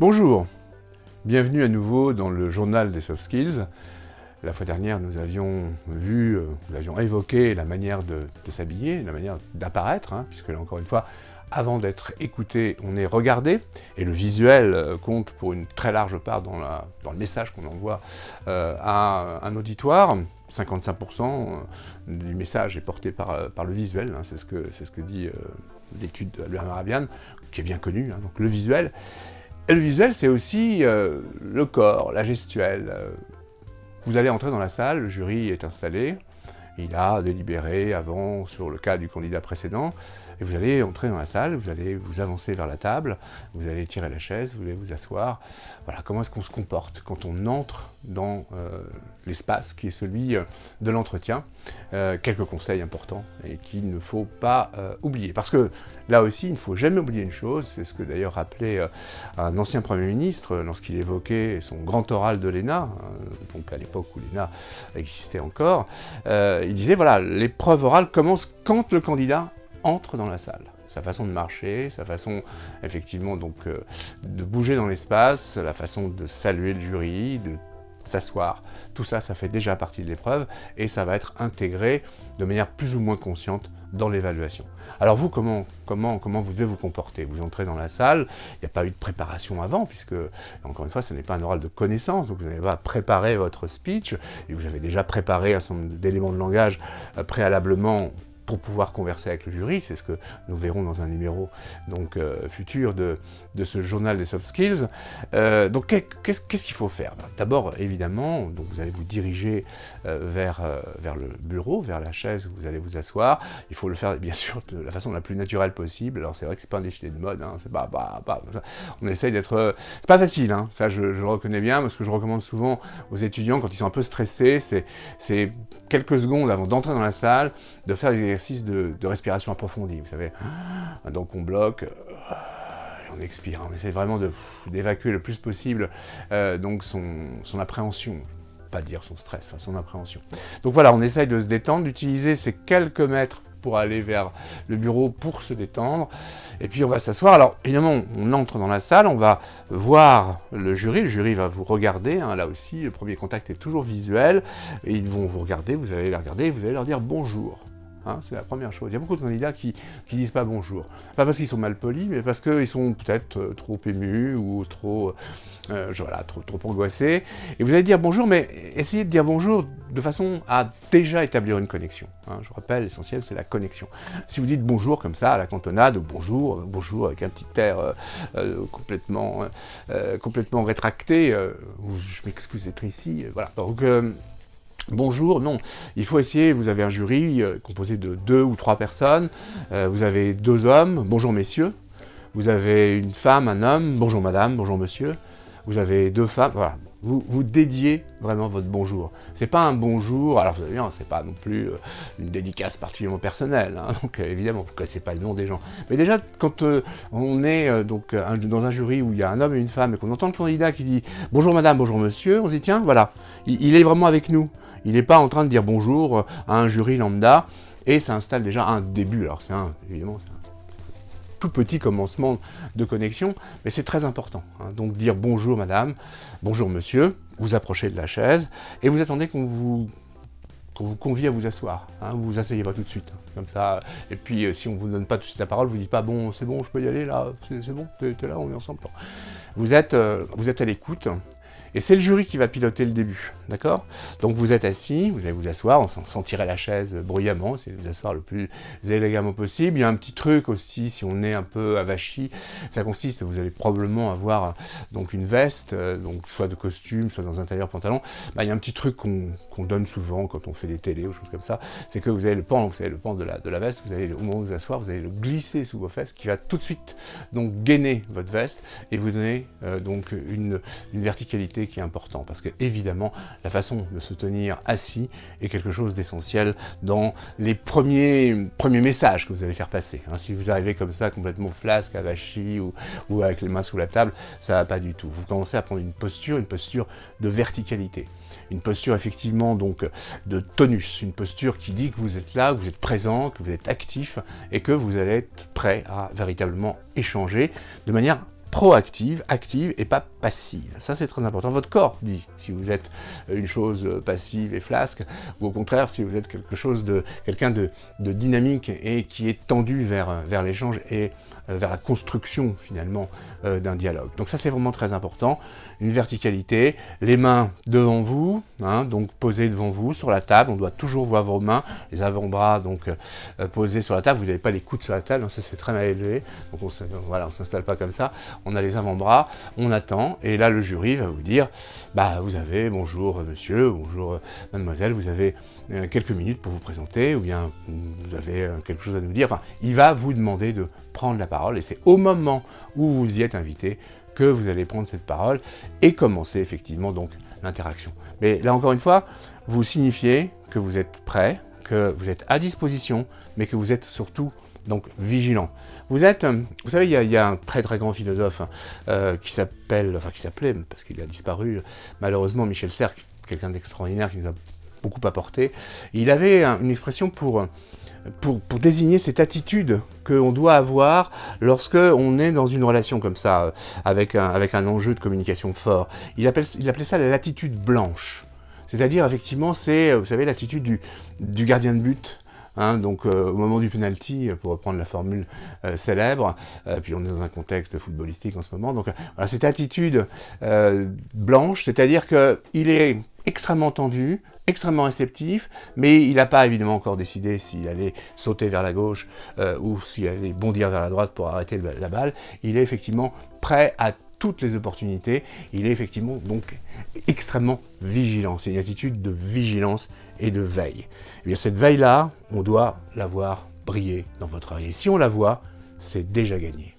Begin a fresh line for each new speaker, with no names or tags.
Bonjour, bienvenue à nouveau dans le journal des soft skills. La fois dernière, nous avions évoqué la manière de s'habiller, la manière d'apparaître, puisque là encore une fois, avant d'être écouté, on est regardé, et le visuel compte pour une très large part dans le message qu'on envoie à un auditoire. 55% du message est porté par le visuel, c'est ce que dit l'étude de Arabian, qui est bien connue, donc le visuel. Et le visuel, c'est aussi le corps, la gestuelle. Vous allez entrer dans la salle, le jury est installé, il a délibéré avant sur le cas du candidat précédent, et vous allez entrer dans la salle, vous allez vous avancer vers la table, vous allez tirer la chaise, vous allez vous asseoir. Voilà, comment est-ce qu'on se comporte quand on entre dans l'espace qui est celui de l'entretien. Quelques conseils importants et qu'il ne faut pas oublier. Parce que là aussi, il ne faut jamais oublier une chose, c'est ce que d'ailleurs rappelait un ancien Premier ministre lorsqu'il évoquait son grand oral de l'ENA, donc à l'époque où l'ENA existait encore. Il disait, voilà, l'épreuve orale commence quand le candidat entre dans la salle. Sa façon de marcher, sa façon effectivement donc de bouger dans l'espace, la façon de saluer le jury, de s'asseoir, tout ça, ça fait déjà partie de l'épreuve et ça va être intégré de manière plus ou moins consciente dans l'évaluation. Alors vous, comment vous devez vous comporter? Vous entrez dans la salle, il n'y a pas eu de préparation avant, puisque, encore une fois, ce n'est pas un oral de connaissance, donc vous n'avez pas préparé votre speech, et vous avez déjà préparé un certain nombre d'éléments de langage préalablement pour pouvoir converser avec le jury, c'est ce que nous verrons dans un numéro donc, futur de ce journal des soft skills. Donc qu'est-ce qu'il faut faire? D'abord, évidemment, donc, vous allez vous diriger vers le bureau, vers la chaise où vous allez vous asseoir. Il faut le faire, bien sûr, de la façon la plus naturelle possible. Alors c'est vrai que c'est pas un défilé de mode, c'est on essaye d'être... c'est pas facile, ça je le reconnais bien, parce que je recommande souvent aux étudiants, quand ils sont un peu stressés, c'est quelques secondes avant d'entrer dans la salle, de faire des exercices de respiration approfondie, vous savez. Donc on bloque, et on expire, on essaie vraiment d'évacuer le plus possible donc son appréhension, pas dire son stress, enfin son appréhension. Donc voilà, on essaye de se détendre, d'utiliser ces quelques mètres pour aller vers le bureau pour se détendre, et puis on va s'asseoir. Alors évidemment, on entre dans la salle, on va voir le jury va vous regarder, là aussi, le premier contact est toujours visuel, et ils vont vous regarder, vous allez les regarder, et vous allez leur dire bonjour. C'est la première chose. Il y a beaucoup de candidats qui disent pas bonjour. Pas parce qu'ils sont mal polis, mais parce qu'ils sont peut-être trop émus ou trop angoissés. Et vous allez dire bonjour, mais essayez de dire bonjour de façon à déjà établir une connexion. Je vous rappelle, l'essentiel, c'est la connexion. Si vous dites bonjour comme ça, à la cantonade, ou bonjour avec un petit air complètement rétracté, je m'excuse d'être ici, voilà. Donc, bonjour, non, il faut essayer, vous avez un jury composé de 2 ou 3 personnes, vous avez 2 hommes, bonjour messieurs, vous avez une femme, un homme, bonjour madame, bonjour monsieur, vous avez 2 femmes, voilà, vous dédiez vraiment votre bonjour. C'est pas un bonjour, alors vous allez dire, c'est pas non plus une dédicace particulièrement personnelle, donc évidemment, vous ne connaissez pas le nom des gens. Mais déjà, quand on est donc dans un jury où il y a un homme et une femme, et qu'on entend le candidat qui dit « Bonjour madame, bonjour monsieur », on se dit « Tiens, voilà, il est vraiment avec nous ». Il n'est pas en train de dire bonjour à un jury lambda, et ça installe déjà un début. Alors évidemment, c'est un tout petit commencement de connexion, mais c'est très important. Donc dire bonjour madame, bonjour monsieur, vous approchez de la chaise, et vous attendez qu'on vous convie à vous asseoir. Vous vous asseyez pas tout de suite, comme ça. Et puis si on vous donne pas tout de suite la parole, vous dites pas bon, c'est bon, je peux y aller là, c'est bon, t'es là, on est ensemble. Vous êtes à l'écoute. Et c'est le jury qui va piloter le début, d'accord? Donc vous êtes assis, vous allez vous asseoir, sans tirer la chaise bruyamment, essayez de vous asseoir le plus élégamment possible. Il y a un petit truc aussi, si on est un peu avachi, ça consiste, vous allez probablement avoir donc une veste, donc soit de costume, soit dans un tailleur pantalon. Il y a un petit truc qu'on donne souvent quand on fait des télés ou choses comme ça, c'est que vous avez le pan, de la veste, vous allez, au moment où vous asseoir, vous allez le glisser sous vos fesses, qui va tout de suite donc gainer votre veste et vous donner donc une verticalité qui est important, parce que évidemment la façon de se tenir assis est quelque chose d'essentiel dans les premiers messages que vous allez faire passer. Si vous arrivez comme ça complètement flasque, avachi ou avec les mains sous la table, ça va pas du tout. Vous commencez à prendre une posture de verticalité, une posture effectivement donc de tonus, une posture qui dit que vous êtes là, que vous êtes présent, que vous êtes actif et que vous allez être prêt à véritablement échanger de manière proactive, active et pas passive. Ça, c'est très important. Votre corps dit si vous êtes une chose passive et flasque, ou au contraire, si vous êtes quelqu'un de dynamique et qui est tendu vers l'échange et vers la construction, finalement, d'un dialogue. Donc ça, c'est vraiment très important. Une verticalité, les mains devant vous, hein, donc posées devant vous, sur la table. On doit toujours voir vos mains, les avant-bras, donc posés sur la table. Vous n'avez pas les coudes sur la table, hein, ça, c'est très mal élevé. Donc on ne s'installe pas comme ça. On a les avant-bras, on attend, et là le jury va vous dire, vous avez, bonjour monsieur, bonjour mademoiselle, vous avez quelques minutes pour vous présenter, ou bien vous avez quelque chose à nous dire. Enfin, il va vous demander de prendre la parole, et c'est au moment où vous y êtes invité que vous allez prendre cette parole et commencer effectivement donc l'interaction. Mais là encore une fois, vous signifiez que vous êtes prêt, que vous êtes à disposition, mais que vous êtes surtout donc vigilant. Vous savez, il y a un très très grand philosophe qui s'appelait, parce qu'il a disparu, malheureusement, Michel Serres, quelqu'un d'extraordinaire qui nous a beaucoup apporté. Il avait une expression pour désigner cette attitude qu'on doit avoir lorsque on est dans une relation comme ça, avec un enjeu de communication fort. Il appelait ça l'attitude blanche. C'est-à-dire, effectivement, c'est, vous savez, l'attitude du gardien de but. Hein, donc au moment du penalty, pour reprendre la formule célèbre, puis on est dans un contexte footballistique en ce moment, donc voilà, cette attitude blanche, c'est-à-dire qu'il est extrêmement tendu, extrêmement réceptif, mais il n'a pas évidemment encore décidé s'il allait sauter vers la gauche ou s'il allait bondir vers la droite pour arrêter la balle. Il est effectivement prêt à toutes les opportunités, il est effectivement donc extrêmement vigilant. C'est une attitude de vigilance et de veille. Et bien cette veille-là, on doit la voir briller dans votre œil. Et si on la voit, c'est déjà gagné.